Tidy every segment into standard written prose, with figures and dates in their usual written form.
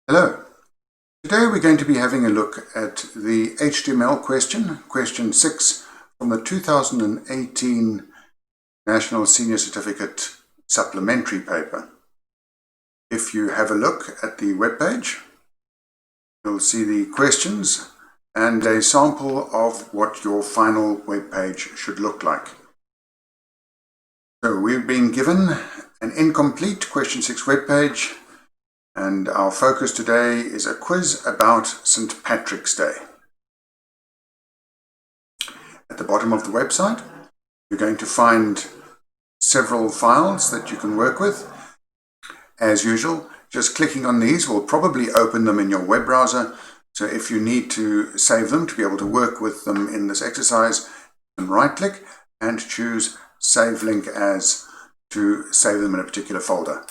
Hello. Today we're going to be having a look at the HTML question 6 from the 2018 National Senior Certificate Supplementary paper. If you have a look at the webpage, you'll see the questions and a sample of what your final webpage should look like. So we've been given an incomplete question 6 webpage, and our focus today is a quiz about St. Patrick's Day. At the bottom of the website, you're going to find several files that you can work with. As usual, just clicking on these will probably open them in your web browser. So if you need to save them to be able to work with them in this exercise, you can right-click and choose Save Link As to save them in a particular folder.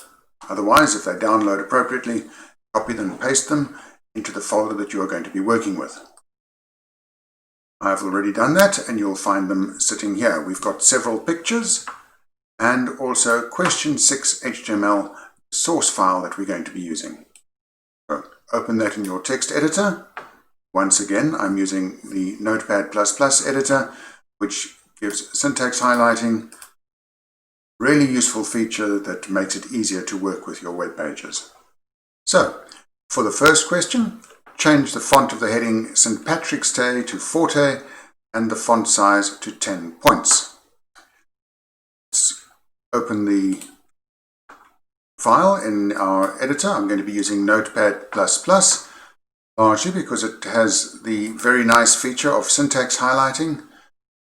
Otherwise, if they download appropriately, copy them and paste them into the folder that you are going to be working with. I've already done that, and you'll find them sitting here. We've got several pictures and also question 6 HTML source file that we're going to be using. So open that in your text editor. Once again, I'm using the Notepad++ editor, which gives syntax highlighting. Really useful feature that makes it easier to work with your web pages. So, for the first question, change the font of the heading St. Patrick's Day to Forte and the font size to 10 points. Let's open the file in our editor. I'm going to be using Notepad++, largely because it has the very nice feature of syntax highlighting,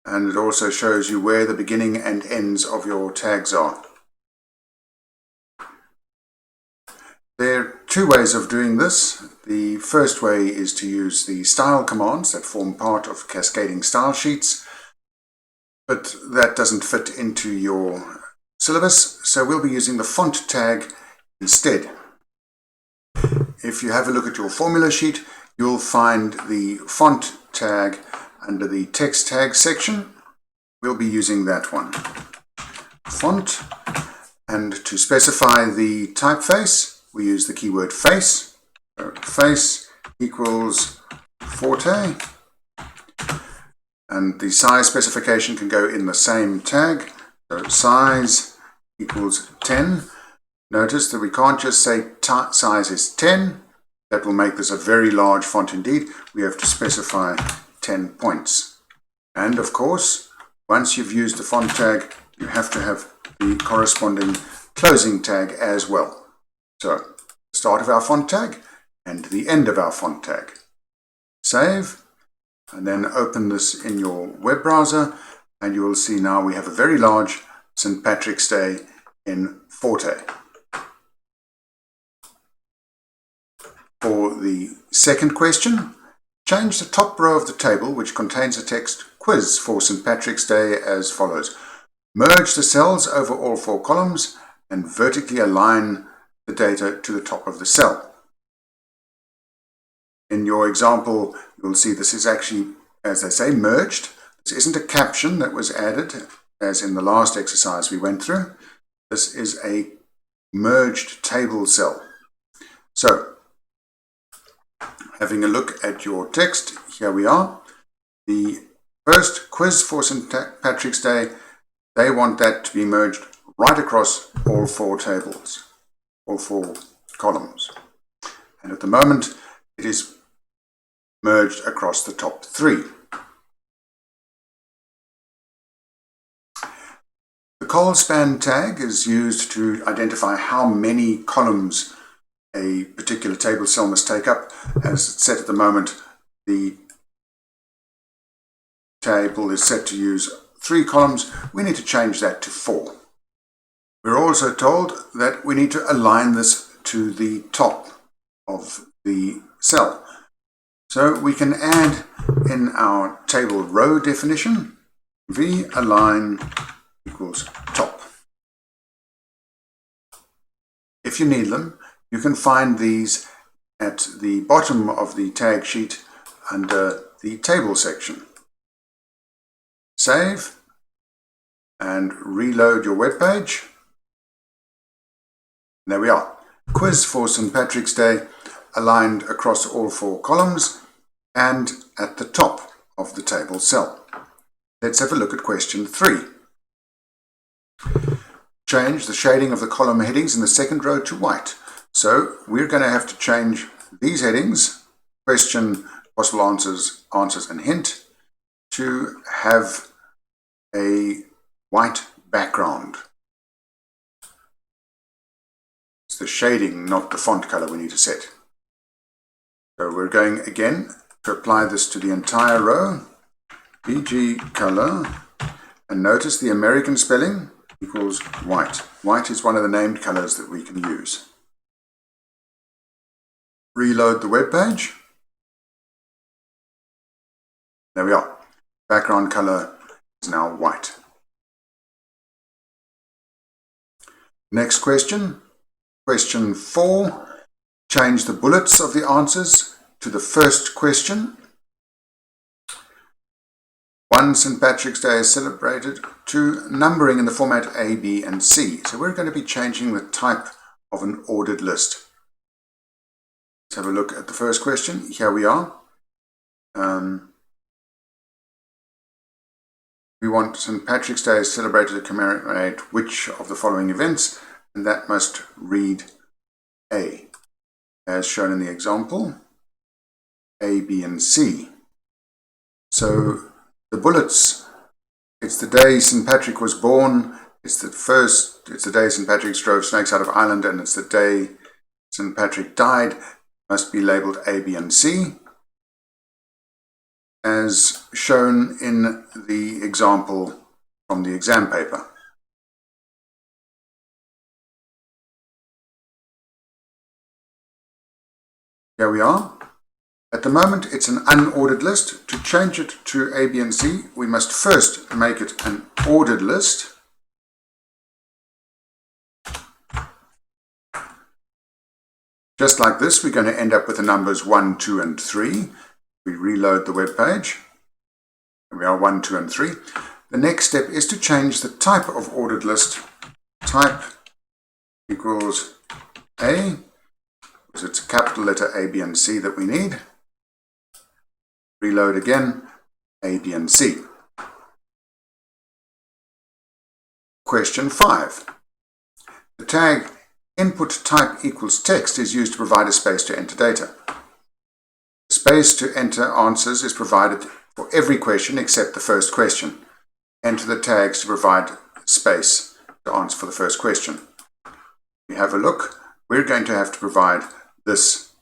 and it also shows you where the beginning and ends of your tags are. There are two ways of doing this. The first way is to use the style commands that form part of cascading style sheets, but that doesn't fit into your syllabus, so we'll be using the font tag instead. If you have a look at your formula sheet, you'll find the font tag under the text tag section. We'll be using that one. Font, and to specify the typeface, we use the keyword face. So face equals Forte, and the size specification can go in the same tag. So size equals 10. Notice that we can't just say size is 10. That will make this a very large font indeed. We have to specify 10 points. And of course, once you've used the font tag, you have to have the corresponding closing tag as well. So, the start of our font tag and the end of our font tag. Save, and then open this in your web browser, and you will see now we have a very large St. Patrick's Day in Forte. For the second question, change the top row of the table, which contains the text quiz for St. Patrick's Day, as follows. Merge the cells over all 4 columns and vertically align the data to the top of the cell. In your example, you'll see this is actually, as they say, merged. This isn't a caption that was added, as in the last exercise we went through. This is a merged table cell. So, having a look at your text, here we are. The first quiz for St. Patrick's Day, they want that to be merged right across all 4 tables, all 4 columns. And at the moment, it is merged across the top 3. The col span tag is used to identify how many columns a particular table cell must take up. As it's set at the moment, the table is set to use 3 columns. We need to change that to 4. We're also told that we need to align this to the top of the cell. So we can add in our table row definition, v align equals top. If you need them, you can find these at the bottom of the tag sheet under the table section. Save and reload your web page. There we are. Quiz for St. Patrick's Day. aligned across all 4 columns and at the top of the table cell. Let's have a look at question 3. Change the shading of the column headings in the second row to white. So we're going to have to change these headings, question, possible answers, answers and hint, to have a white background. It's the shading, not the font color, we need to set. So we're going again to apply this to the entire row. BG color, and notice the American spelling equals white. White is one of the named colors that we can use. Reload the web page. There we are. Background color is now white. Next question. Question 4. Change the bullets of the answers to the first question. 1. St. Patrick's Day is celebrated. 2. Numbering in the format A, B, and C. So we're going to be changing the type of an ordered list. Let's have a look at the first question. Here we are. We want St. Patrick's Day is celebrated to commemorate which of the following events, and that must read A, as shown in the example, A, B, and C. So the bullets, it's the day St. Patrick was born, it's the day St. Patrick drove snakes out of Ireland, and it's the day St. Patrick died, must be labelled A, B, and C, as shown in the example from the exam paper. Here we are. At the moment, it's an unordered list. To change it to A, B, and C, we must first make it an ordered list. Just like this, we're going to end up with the numbers 1, 2, and 3. We reload the web page. We are 1, 2, and 3. The next step is to change the type of ordered list. Type equals A, because it's a capital letter A, B, and C that we need. Reload again, A, B, and C. Question 5. The tag input type equals text is used to provide a space to enter data. The space to enter answers is provided for every question except the first question. Enter the tags to provide space to answer for the first question. We have a look. We're going to have to provide this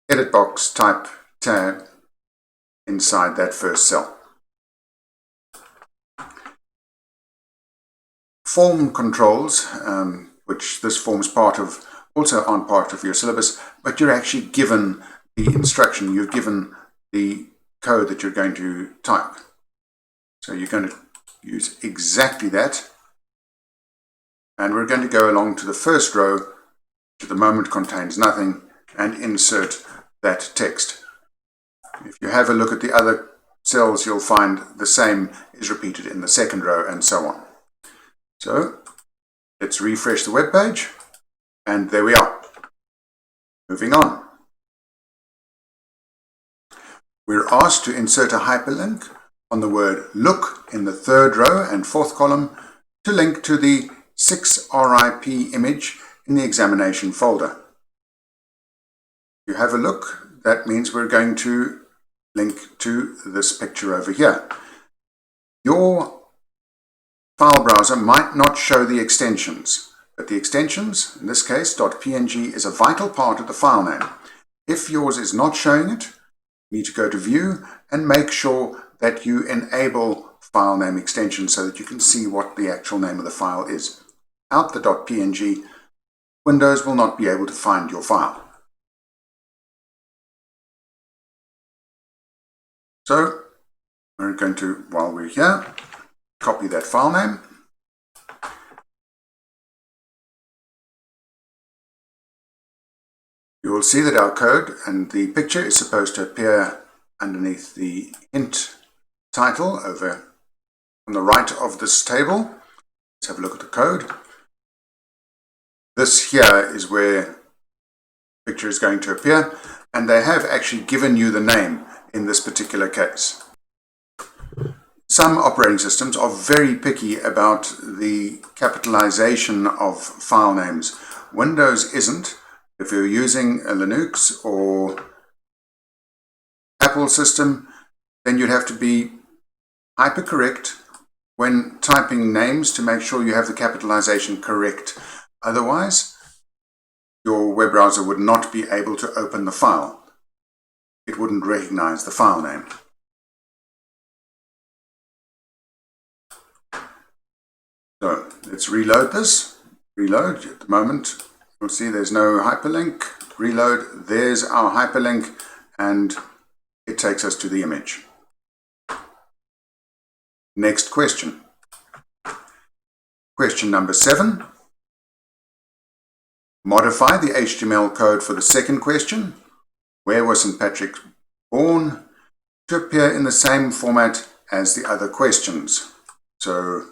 edit box type tag inside that first cell. Form controls, which this forms part of, also aren't part of your syllabus, but you're actually given the instruction, you're given the code that you're going to type. So you're going to use exactly that. And we're going to go along to the first row, which at the moment contains nothing, and insert that text. If you have a look at the other cells, you'll find the same is repeated in the second row, and so on. So let's refresh the web page, and there we are. Moving on. We're asked to insert a hyperlink on the word look in the third row and fourth column to link to the 6RIP image in the examination folder. If you have a look, that means we're going to link to this picture over here. Your file browser might not show the extensions, but the extensions, in this case .png, is a vital part of the file name. If yours is not showing it, you need to go to View and make sure that you enable file name extensions so that you can see what the actual name of the file is. Out the .png, Windows will not be able to find your file. So we're going to, while we're here, copy that file name. You will see that our code and the picture is supposed to appear underneath the hint title over on the right of this table. Let's have a look at the code. This here is where the picture is going to appear, and they have actually given you the name in this particular case. Some operating systems are very picky about the capitalization of file names. Windows isn't. If you're using a Linux or Apple system, then you'd have to be hypercorrect when typing names to make sure you have the capitalization correct. Otherwise, your web browser would not be able to open the file. It wouldn't recognize the file name. So let's reload this. Reload. At the moment, you'll see there's no hyperlink. Reload. There's our hyperlink, and it takes us to the image. Next question. Question number 7. Modify the HTML code for the second question, where was St. Patrick born, to appear in the same format as the other questions. So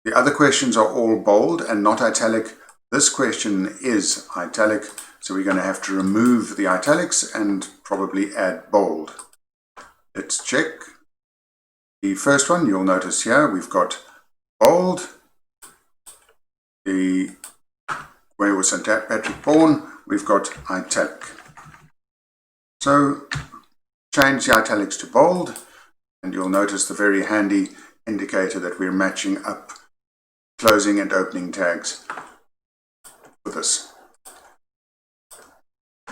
the other questions are all bold and not italic. This question is italic, so we're going to have to remove the italics and probably add bold. Let's check. The first one, you'll notice here, we've got bold. The where was St. Patrick born, we've got italic. So change the italics to bold, and you'll notice the very handy indicator that we're matching up closing and opening tags for this.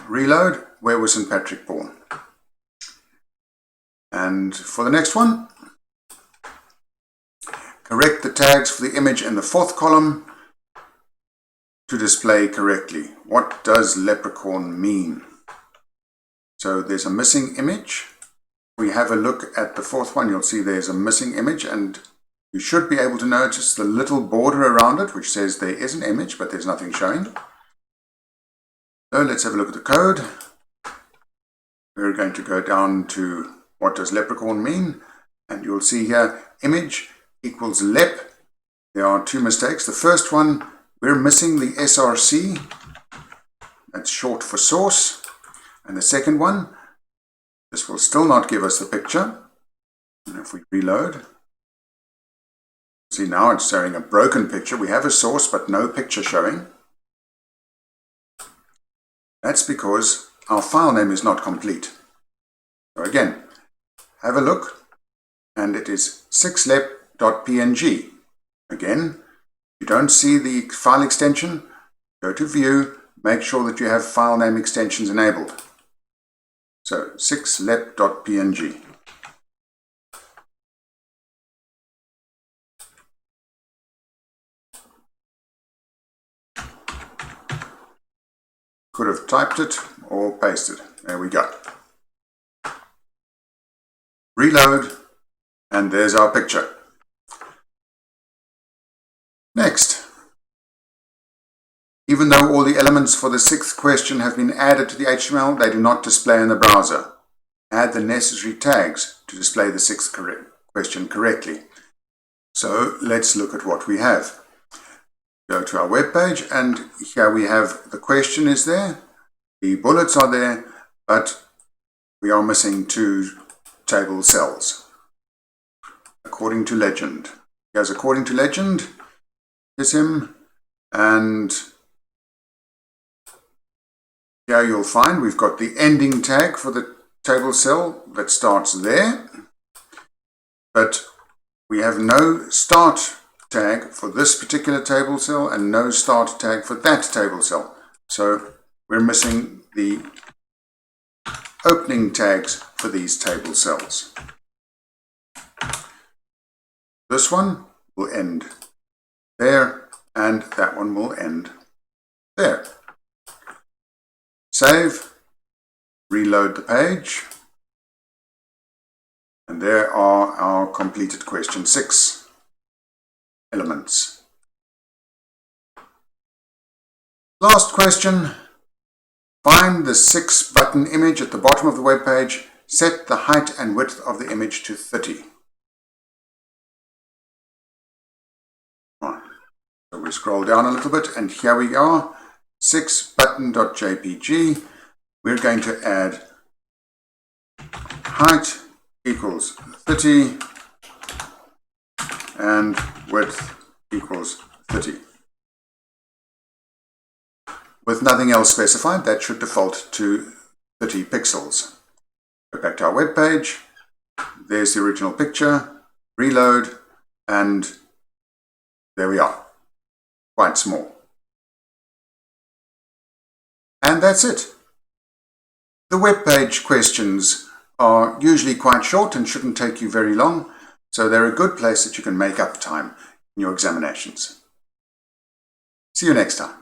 Reload, where was St. Patrick born? And for the next one, correct the tags for the image in the 4th column to display correctly. What does leprechaun mean? So there's a missing image. We have a look at the 4th one, you'll see there's a missing image, and you should be able to notice the little border around it which says there is an image but there's nothing showing. So let's have a look at the code. We're going to go down to what does leprechaun mean, and you'll see here image equals lep. There are 2 mistakes. The first one, we're missing the src, that's short for source, and the second one, this will still not give us the picture. And if we reload, see now it's showing a broken picture. We have a source but no picture showing. That's because our file name is not complete. So again, have a look, and it is 6lep.png. Again, if you don't see the file extension, go to View, make sure that you have file name extensions enabled. So 6lep.png. Could have typed it or pasted. There we go. Reload, and there's our picture. Next, even though all the elements for the 6th question have been added to the HTML, they do not display in the browser. Add the necessary tags to display the 6th question correctly. So let's look at what we have. Go to our web page, and here we have the question is there, the bullets are there, but we are missing 2 table cells. According to legend. Here's according to legend. Here's him, and here you'll find we've got the ending tag for the table cell that starts there, but we have no start tag for this particular table cell and no start tag for that table cell. So we're missing the opening tags for these table cells. This one will end there, and that one will end there. Save, reload the page, and there are our completed question 6 elements. Last question, find the 6-button image at the bottom of the web page, set the height and width of the image to 30. So we scroll down a little bit, and here we are. 6button.jpg. We're going to add height equals 30 and width equals 30. With nothing else specified, that should default to 30 pixels. Go back to our web page. There's the original picture. Reload, and there we are. Quite small. And that's it. The web page questions are usually quite short and shouldn't take you very long, so they're a good place that you can make up time in your examinations. See you next time.